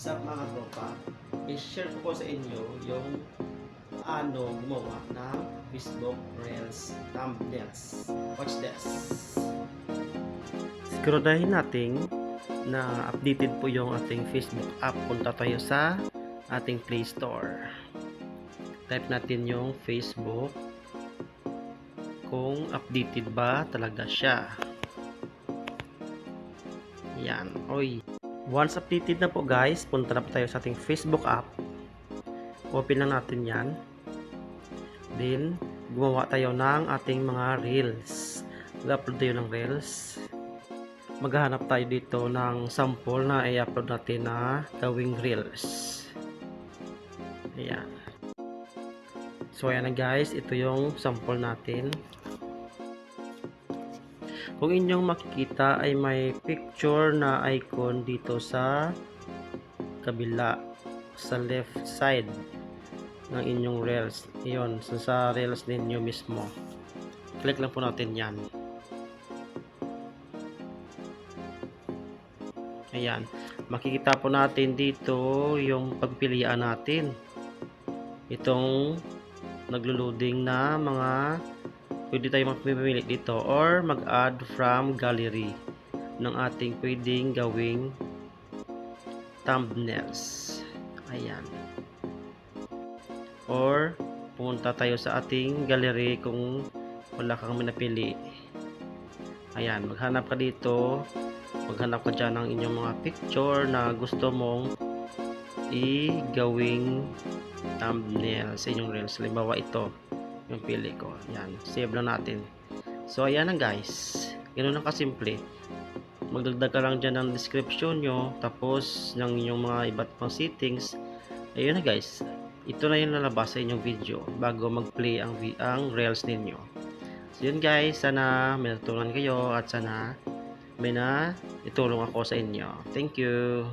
Sa mga tropa, i-share ko po sa inyo yung paano gumawa ng Facebook Reels thumbnails. Watch this. Siguraduhin natin na updated po yung ating Facebook app. Punta tayo sa ating Play Store. Type natin yung Facebook kung updated ba talaga siya. Yan. Oy. Once updated na po guys, punta na po tayo sa ating Facebook app. Open lang natin yan. Then, gumawa tayo ng ating mga reels. Mag-upload tayo ng reels. Maghahanap tayo dito ng sample na i-upload natin na gawing reels. Ayan. So, ayan na guys. Ito yung sample natin. Kung inyong makikita ay may picture na icon dito sa kabila, sa left side ng inyong reels. Iyon, sa reels ninyo mismo. Click lang po natin yan. Ayan. Makikita po natin dito yung pagpilian natin. Itong naglo-loading na mga pwede tayo magpipili dito or mag-add from gallery ng ating pwedeng gawing thumbnails. Ayan. Or pumunta tayo sa ating gallery kung wala kang minapili. Ayan, maghanap ka dito. Maghanap ka dyan ng inyong mga picture na gusto mong i-gawing thumbnail sa inyong reels. Halimbawa ito yung pili ko. Ayan, save lang natin. So ayan na guys, ganoon lang kasimple. Magdagdag ka lang dyan ng description nyo, tapos ng inyong mga iba't pang settings. Ayun na guys, ito na yung lalabas sa inyong video bago mag-play ang reels ninyo. So yun guys, sana may natutunan kayo at sana may na itulong ako sa inyo. Thank you.